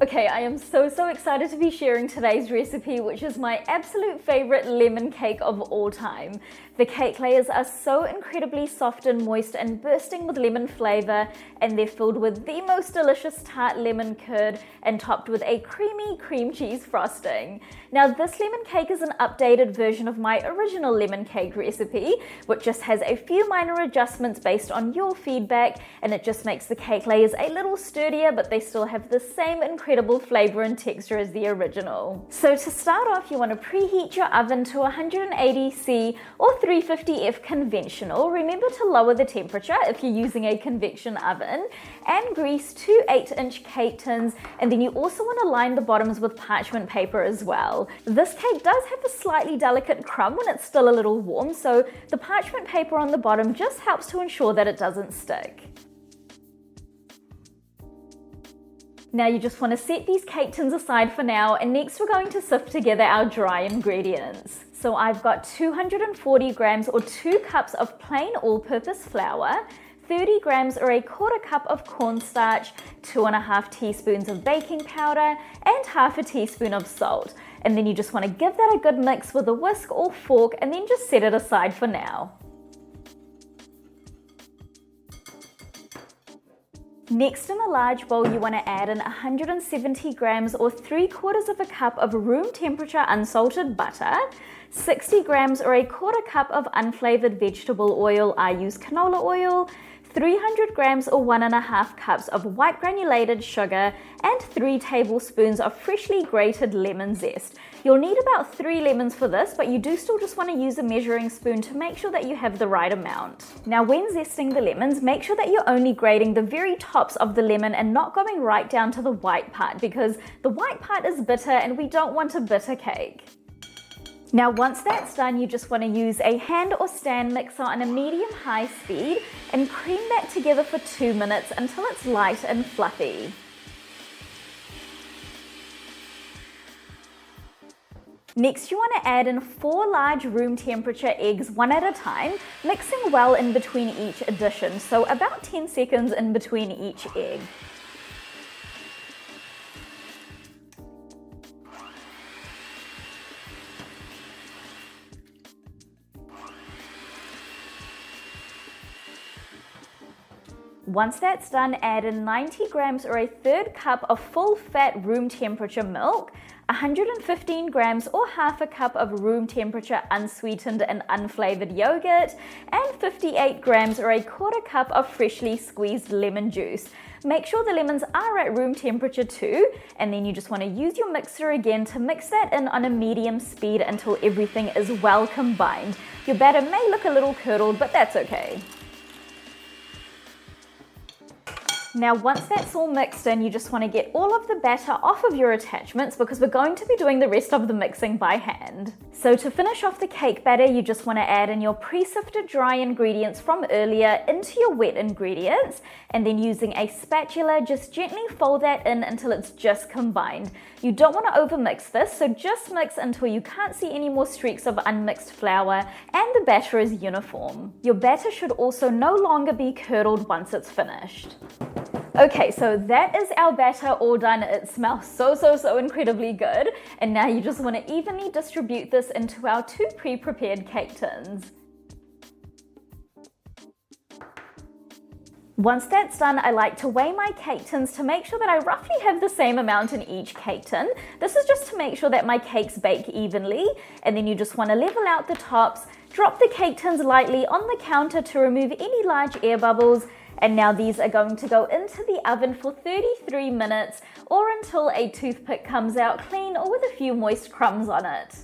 Okay, I am so excited to be sharing today's recipe, which is my absolute favorite lemon cake of all time. The cake layers are so incredibly soft and moist and bursting with lemon flavor, and they're filled with the most delicious tart lemon curd and topped with a creamy cream cheese frosting. Now, this lemon cake is an updated version of my original lemon cake recipe, which just has a few minor adjustments based on your feedback, and it just makes the cake layers a little sturdier, but they still have the same incredible flavor and texture as the original. So to start off, you want to preheat your oven to 180°C or 350°F conventional. Remember to lower the temperature if you're using a convection oven, and grease 2 8-inch cake tins, and then you also want to line the bottoms with parchment paper as well. This cake does have a slightly delicate crumb when it's still a little warm, so the parchment paper on the bottom just helps to ensure that it doesn't stick. Now you just want to set these cake tins aside for now, and next we're going to sift together our dry ingredients. So I've got 240 grams or 2 cups of plain all-purpose flour, 30 grams or 1/4 cup of cornstarch, 2.5 teaspoons of baking powder, and 1/2 teaspoon of salt. And then you just want to give that a good mix with a whisk or fork, and then just set it aside for now. Next, in a large bowl, you want to add in 170 grams or 3/4 cup of room temperature unsalted butter, 60 grams or 1/4 cup of unflavored vegetable oil, I use canola oil, 300 grams or 1.5 cups of white granulated sugar, and 3 tablespoons of freshly grated lemon zest. You'll need about 3 lemons for this, but you do still just want to use a measuring spoon to make sure that you have the right amount. Now, when zesting the lemons, make sure that you're only grating the very tops of the lemon and not going right down to the white part, because the white part is bitter and we don't want a bitter cake. Now, once that's done, you just want to use a hand or stand mixer on a medium-high speed and cream that together for 2 minutes until it's light and fluffy. Next, you want to add in 4 large room temperature eggs, one at a time, mixing well in between each addition, so about 10 seconds in between each egg. Once that's done, add in 90 grams or 1/3 cup of full-fat room temperature milk, 115 grams or 1/2 cup of room temperature unsweetened and unflavored yogurt, and 58 grams or 1/4 cup of freshly squeezed lemon juice. Make sure the lemons are at room temperature too, and then you just want to use your mixer again to mix that in on a medium speed until everything is well combined. Your batter may look a little curdled, but that's okay. Now, once that's all mixed in, you just want to get all of the batter off of your attachments, because we're going to be doing the rest of the mixing by hand. So to finish off the cake batter, you just want to add in your pre-sifted dry ingredients from earlier into your wet ingredients, and then using a spatula, just gently fold that in until it's just combined. You don't want to overmix this, so just mix until you can't see any more streaks of unmixed flour and the batter is uniform. Your batter should also no longer be curdled once it's finished. Okay, so that is our batter all done. It smells so incredibly good. And now you just want to evenly distribute this into our 2 pre-prepared cake tins. Once that's done, I like to weigh my cake tins to make sure that I roughly have the same amount in each cake tin. This is just to make sure that my cakes bake evenly, and then you just want to level out the tops, drop the cake tins lightly on the counter to remove any large air bubbles, and now these are going to go into the oven for 33 minutes or until a toothpick comes out clean or with a few moist crumbs on it.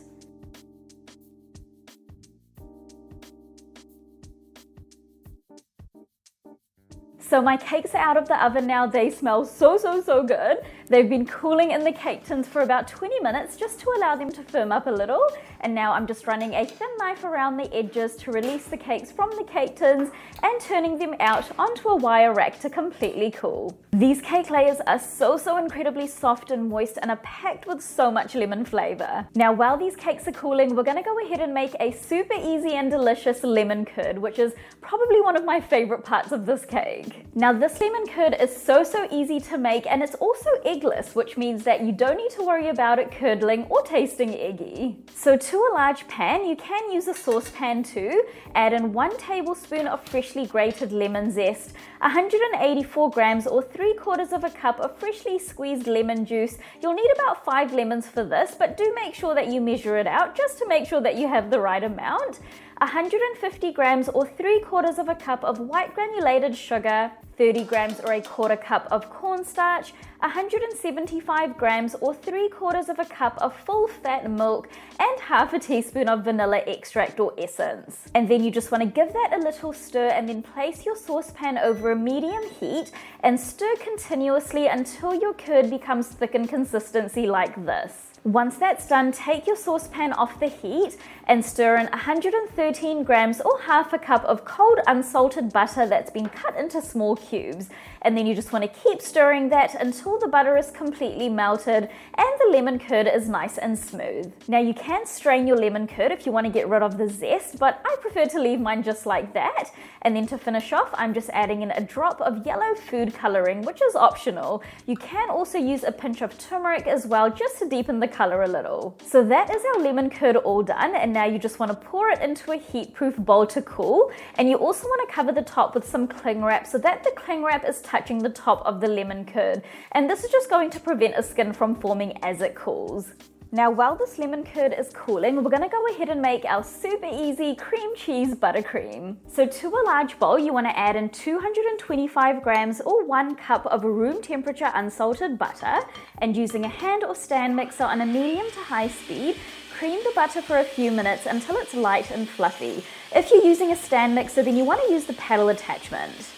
So my cakes are out of the oven now. They smell so good. They've been cooling in the cake tins for about 20 minutes just to allow them to firm up a little. And now I'm just running a thin knife around the edges to release the cakes from the cake tins and turning them out onto a wire rack to completely cool. These cake layers are so incredibly soft and moist and are packed with so much lemon flavor. Now, while these cakes are cooling, we're gonna go ahead and make a super easy and delicious lemon curd, which is probably one of my favorite parts of this cake. Now, this lemon curd is so easy to make, and it's also egg eggless, which means that you don't need to worry about it curdling or tasting eggy. So to a large pan, you can use a saucepan too. Add in 1 tablespoon of freshly grated lemon zest, 184 grams or 3/4 of a cup of freshly squeezed lemon juice. You'll need about 5 lemons for this, but do make sure that you measure it out just to make sure that you have the right amount. 150 grams or 3/4 of a cup of white granulated sugar, 30 grams or 1/4 cup of cornstarch, 175 grams or 3/4 of a cup of full fat milk, and half a teaspoon of vanilla extract or essence. And then you just want to give that a little stir and then place your saucepan over a medium heat and stir continuously until your curd becomes thick in consistency like this. Once that's done, take your saucepan off the heat and stir in 113 grams or half a cup of cold unsalted butter that's been cut into small cubes. And then you just want to keep stirring that until the butter is completely melted and the lemon curd is nice and smooth. Now you can strain your lemon curd if you want to get rid of the zest, but I prefer to leave mine just like that. And then to finish off, I'm just adding in a drop of yellow food coloring, which is optional. You can also use a pinch of turmeric as well, just to deepen the color a little. So that is our lemon curd all done, and now you just want to pour it into a heat-proof bowl to cool. And you also want to cover the top with some cling wrap so that the cling wrap is touching the top of the lemon curd. And this is just going to prevent a skin from forming as it cools. Now while this lemon curd is cooling, we're going to go ahead and make our super easy cream cheese buttercream. So to a large bowl, you want to add in 225 grams or 1 cup of room temperature unsalted butter, and using a hand or stand mixer on a medium to high speed, cream the butter for a few minutes until it's light and fluffy. If you're using a stand mixer, then you want to use the paddle attachment.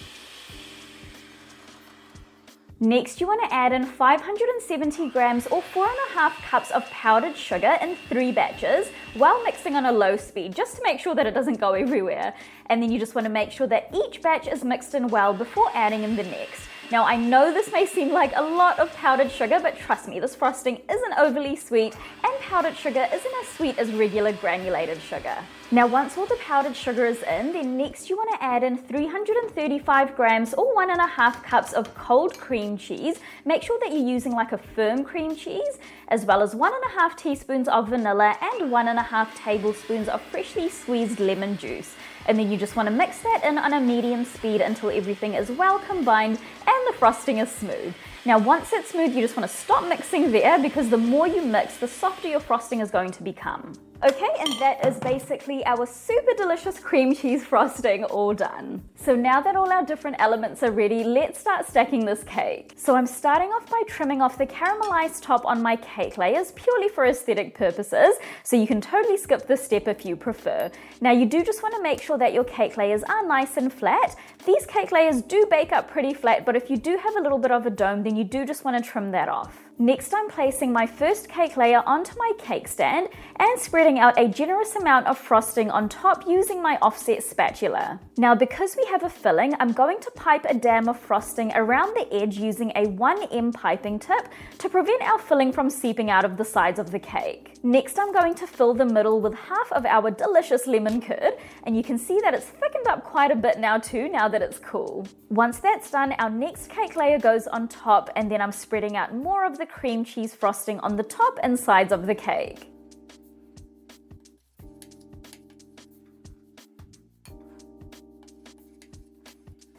Next, you want to add in 570 grams or 4.5 cups of powdered sugar in 3 batches while mixing on a low speed, just to make sure that it doesn't go everywhere. And then you just want to make sure that each batch is mixed in well before adding in the next. Now I know this may seem like a lot of powdered sugar, but trust me, this frosting isn't overly sweet, and powdered sugar isn't as sweet as regular granulated sugar. Now once all the powdered sugar is in, then next you want to add in 335 grams or 1.5 cups of cold cream cheese. Make sure that you're using like a firm cream cheese, as well as 1.5 teaspoons of vanilla and 1.5 tablespoons of freshly squeezed lemon juice. And then you just want to mix that in on a medium speed until everything is well combined and the frosting is smooth. Now once it's smooth, you just want to stop mixing there, because the more you mix, the softer your frosting is going to become. Okay, and that is basically our super delicious cream cheese frosting all done. So now that all our different elements are ready, let's start stacking this cake. So I'm starting off by trimming off the caramelized top on my cake layers purely for aesthetic purposes, so you can totally skip this step if you prefer. Now you do just want to make sure that your cake layers are nice and flat. These cake layers do bake up pretty flat, but if you do have a little bit of a dome, then you do just want to trim that off. Next, I'm placing my first cake layer onto my cake stand and spreading out a generous amount of frosting on top using my offset spatula. Now because we have a filling, I'm going to pipe a dam of frosting around the edge using a 1M piping tip to prevent our filling from seeping out of the sides of the cake. Next, I'm going to fill the middle with half of our delicious lemon curd, and you can see that it's thickened up quite a bit now too, now that it's cool. Once that's done, our next cake layer goes on top, and then I'm spreading out more of the cream cheese frosting on the top and sides of the cake.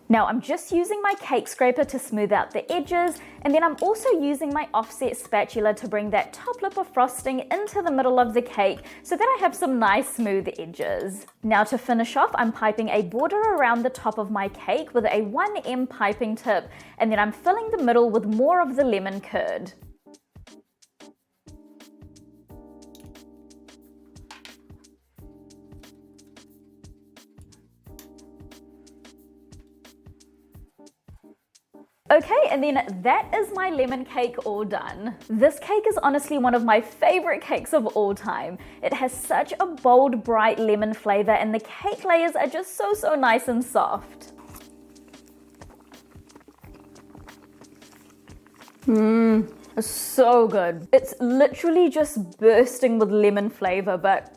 Now I'm just using my cake scraper to smooth out the edges, and then I'm also using my offset spatula to bring that top lip of frosting into the middle of the cake so that I have some nice smooth edges. Now to finish off, I'm piping a border around the top of my cake with a 1M piping tip, and then I'm filling the middle with more of the lemon curd. Okay, and then that is my lemon cake all done. This cake is honestly one of my favorite cakes of all time. It has such a bold, bright lemon flavor, and the cake layers are just so nice and soft. It's so good. It's literally just bursting with lemon flavor, but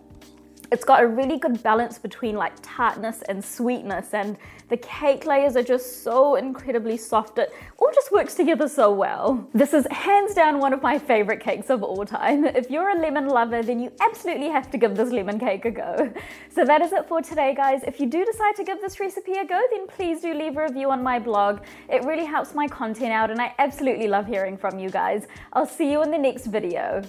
It's got a really good balance between like tartness and sweetness, and the cake layers are just so incredibly soft. It all just works together so well. This is hands down one of my favorite cakes of all time. If you're a lemon lover, then you absolutely have to give this lemon cake a go. So that is it for today, guys. If you do decide to give this recipe a go, then please do leave a review on my blog. It really helps my content out, and I absolutely love hearing from you guys. I'll see you in the next video.